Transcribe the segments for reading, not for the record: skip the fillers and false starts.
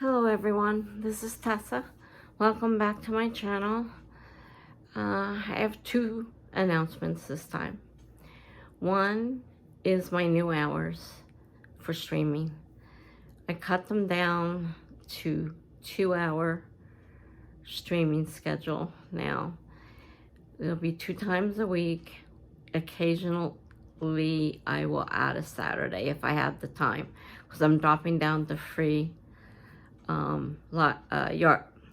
Hello everyone, this is Tessa. Welcome back to my channel. I have two announcements this time. One is my new hours for streaming. I cut them down to 2-hour streaming schedule now. It'll be 2 times a week. Occasionally I will add a Saturday if I have the time, because I'm dropping down to free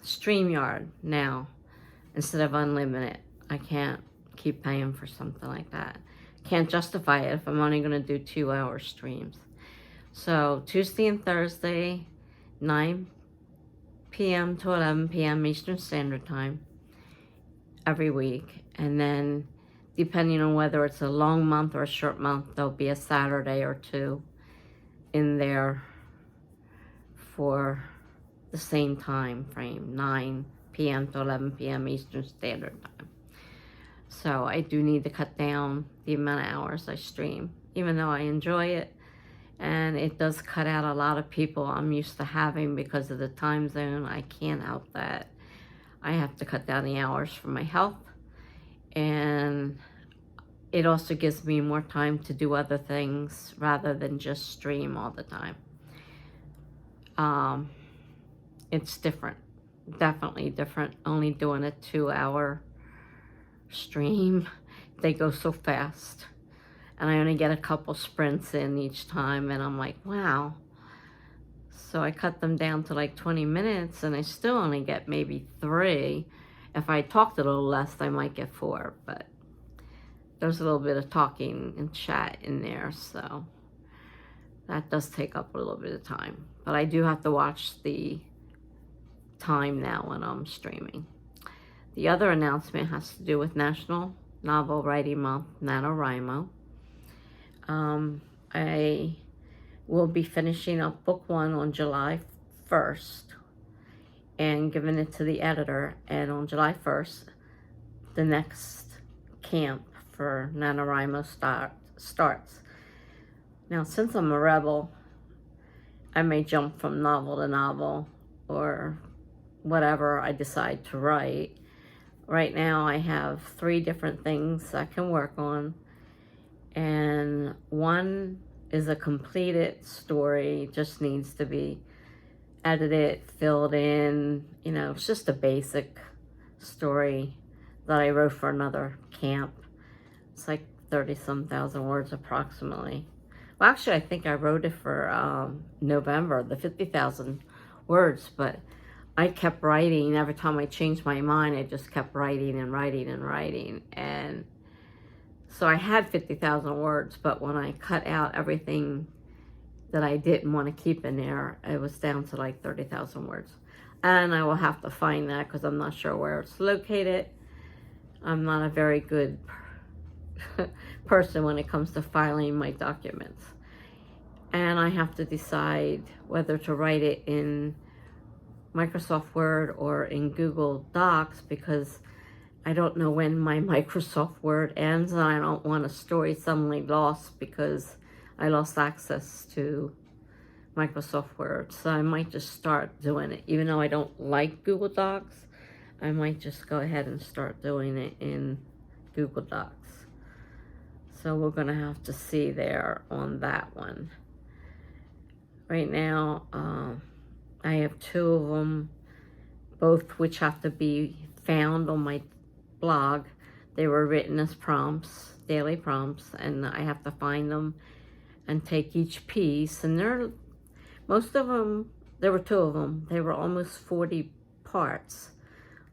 StreamYard now instead of unlimited. I can't keep paying for something like that. Can't justify it if I'm only going to do 2-hour streams. So Tuesday and Thursday, 9 p.m. to 11 p.m. Eastern Standard Time every week. And then depending on whether it's a long month or a short month, there'll be a Saturday or two in there for the same time frame, 9 p.m. to 11 p.m. Eastern Standard Time. So I do need to cut down the amount of hours I stream, even though I enjoy it. And it does cut out a lot of people I'm used to having because of the time zone. I can't help that. I have to cut down the hours for my health. And it also gives me more time to do other things rather than just stream all the time. It's different, definitely different, only doing a 2-hour stream. They go so fast, and I only get a couple sprints in each time, and I'm like, wow. So I cut them down to like 20 minutes, and I still only get maybe 3. If I talked a little less, I might get 4, but there's a little bit of talking and chat in there, so that does take up a little bit of time. But I do have to watch the time now when I'm streaming. The other announcement has to do with National Novel Writing Month, NaNoWRIMO. I will be finishing up book 1 on July 1st and giving it to the editor. And on July 1st, the next camp for NaNoWRIMO starts. Now, since I'm a rebel, I may jump from novel to novel or whatever I decide to write. Right now I have 3 different things I can work on, and one is a completed story, just needs to be edited, filled in, you know, it's just a basic story that I wrote for another camp. It's like 30-some thousand words approximately. Well, actually, I think I wrote it for November, the 50,000 words, but I kept writing. Every time I changed my mind, I just kept writing and writing and writing. And so I had 50,000 words, but when I cut out everything that I didn't want to keep in there, it was down to like 30,000 words. And I will have to find that because I'm not sure where it's located. I'm not a very good person when it comes to filing my documents. And I have to decide whether to write it in Microsoft Word or in Google Docs, because I don't know when my Microsoft Word ends, and I don't want a story suddenly lost because I lost access to Microsoft Word. So I might just start doing it. Even though I don't like Google Docs, I might just go ahead and start doing it in Google Docs. So we're going to have to see there on that one. Right now, I have 2 of them, both which have to be found on my blog. They were written as prompts, daily prompts, and I have to find them and take each piece. And most of them, there were 2 of them, they were almost 40 parts.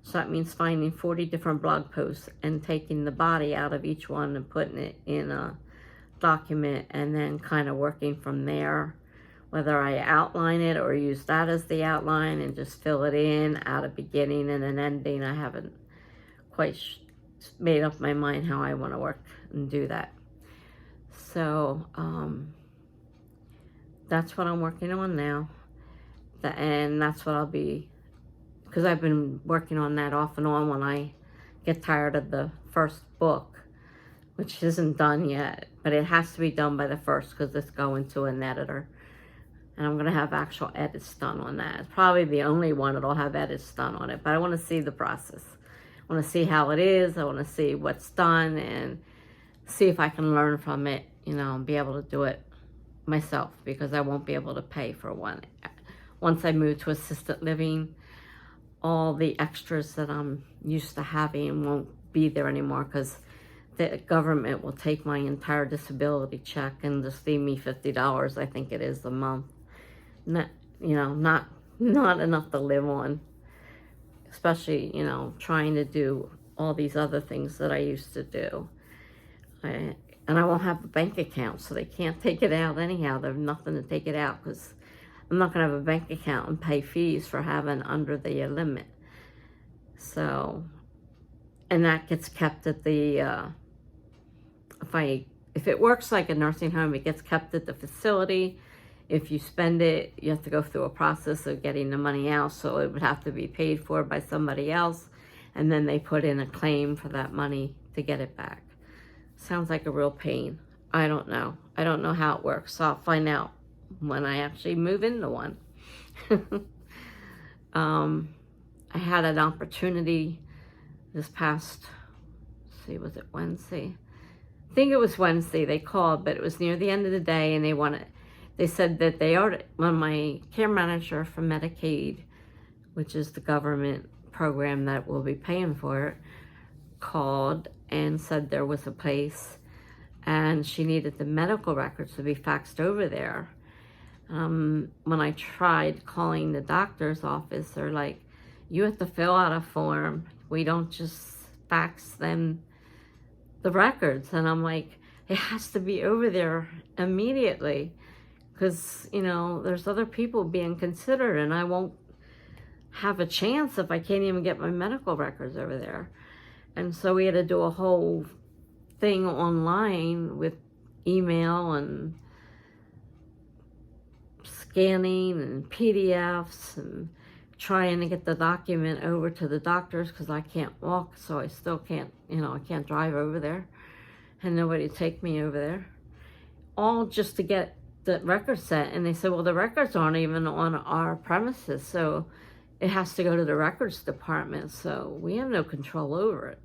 So that means finding 40 different blog posts and taking the body out of each one and putting it in a document, and then kind of working from there. Whether I outline it or use that as the outline and just fill it in, add a beginning and an ending. I haven't quite made up my mind how I want to work and do that. So that's what I'm working on now. And that's what I'll be, because I've been working on that off and on when I get tired of the first book, which isn't done yet, but it has to be done by the 1st because it's going to an editor. And I'm going to have actual edits done on that. It's probably the only one that'll have edits done on it. But I want to see the process. I want to see how it is. I want to see what's done and see if I can learn from it, you know, and be able to do it myself, because I won't be able to pay for one. Once I move to assisted living, all the extras that I'm used to having won't be there anymore, because the government will take my entire disability check and just leave me $50, I think it is, a month. Not, you know, not enough to live on, especially, you know, trying to do all these other things that I used to do. And I won't have a bank account, so they can't take it out anyhow. There's nothing to take it out, because I'm not going to have a bank account and pay fees for having under the limit. So, and that gets kept at the, if it works like a nursing home, it gets kept at the facility. If you spend it, you have to go through a process of getting the money out, so it would have to be paid for by somebody else, and then they put in a claim for that money to get it back. Sounds like a real pain. I don't know. I don't know how it works, so I'll find out when I actually move into one. I had an opportunity this past, let's see, was it Wednesday? I think it was Wednesday. They called, but it was near the end of the day, and they said that when my care manager for Medicaid, which is the government program that will be paying for it, called and said there was a place and she needed the medical records to be faxed over there. When I tried calling the doctor's office, they're like, you have to fill out a form. We don't just fax them the records. And I'm like, it has to be over there immediately, because, you know, there's other people being considered, and I won't have a chance if I can't even get my medical records over there. And so we had to do a whole thing online with email and scanning and PDFs and trying to get the document over to the doctors, because I can't walk, so I still can't, you know, I can't drive over there, and nobody take me over there. All just to get the record set. And they said, well, the records aren't even on our premises, so it has to go to the records department, so we have no control over it.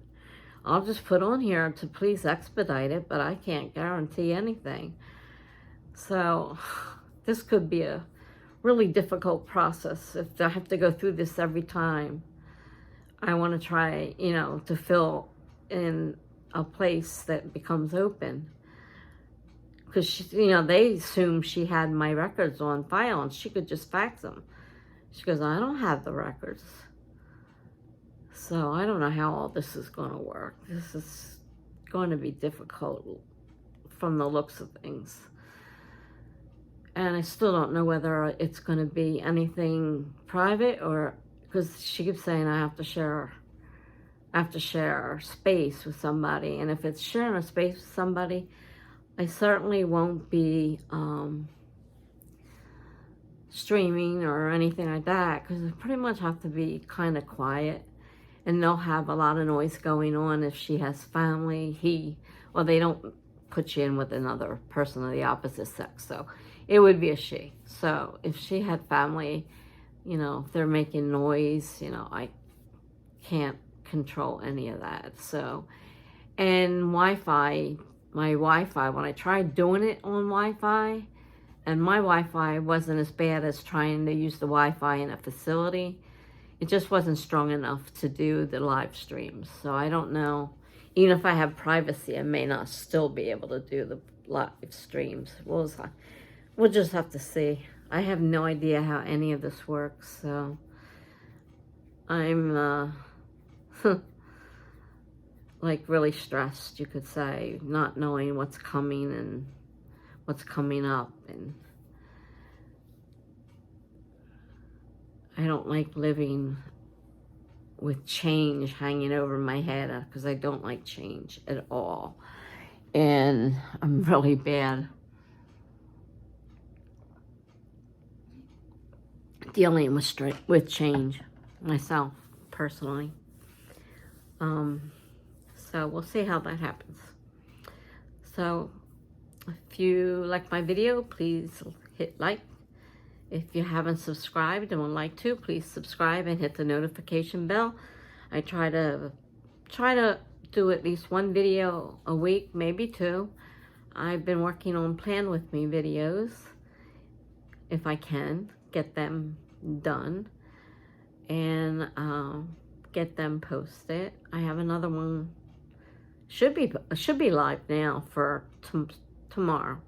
I'll just put on here to please expedite it, but I can't guarantee anything. So this could be a really difficult process if I have to go through this every time I want to try, you know, to fill in a place that becomes open. Because, you know, they assume she had my records on file and she could just fax them. She goes, I don't have the records. So I don't know how all this is going to work. This is going to be difficult from the looks of things. And I still don't know whether it's going to be anything private, or, because she keeps saying I have to share space with somebody. And if it's sharing a space with somebody, I certainly won't be streaming or anything like that, because I pretty much have to be kind of quiet, and they'll have a lot of noise going on if she has family. Well, they don't put you in with another person of the opposite sex, so it would be a she. So if she had family, you know, if they're making noise, you know, I can't control any of that. So, and Wi-Fi, my Wi-Fi, when I tried doing it on Wi-Fi, and my Wi-Fi wasn't as bad as trying to use the Wi-Fi in a facility, it just wasn't strong enough to do the live streams. So I don't know, even if I have privacy, I may not still be able to do the live streams. We'll just have to see. I have no idea how any of this works, so I'm like really stressed, you could say, not knowing what's coming and what's coming up. And I don't like living with change hanging over my head, because I don't like change at all. And I'm really bad dealing with change myself, personally. So we'll see how that happens. So if you like my video, please hit like If you haven't subscribed and would like to, please subscribe and hit the notification bell. I try to do at least one video a week, maybe two. I've been working on Plan With Me videos, if I can get them done and get them posted. I have another one, should be live now for tomorrow,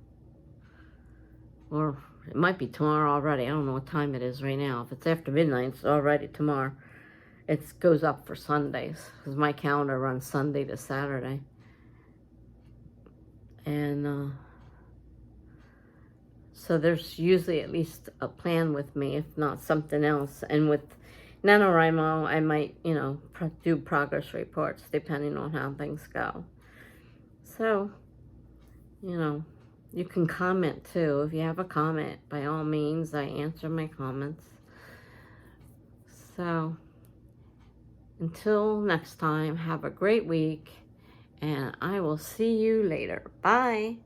or it might be tomorrow already. I don't know what time it is right now. If it's after midnight, it's already tomorrow. It goes up for Sundays because my calendar runs Sunday to Saturday. And so there's usually at least a Plan With Me, if not something else. And with NaNoWRIMO, I might, you know, do progress reports depending on how things go. So, you know, you can comment too. If you have a comment, by all means, I answer my comments. So, until next time, have a great week, and I will see you later. Bye.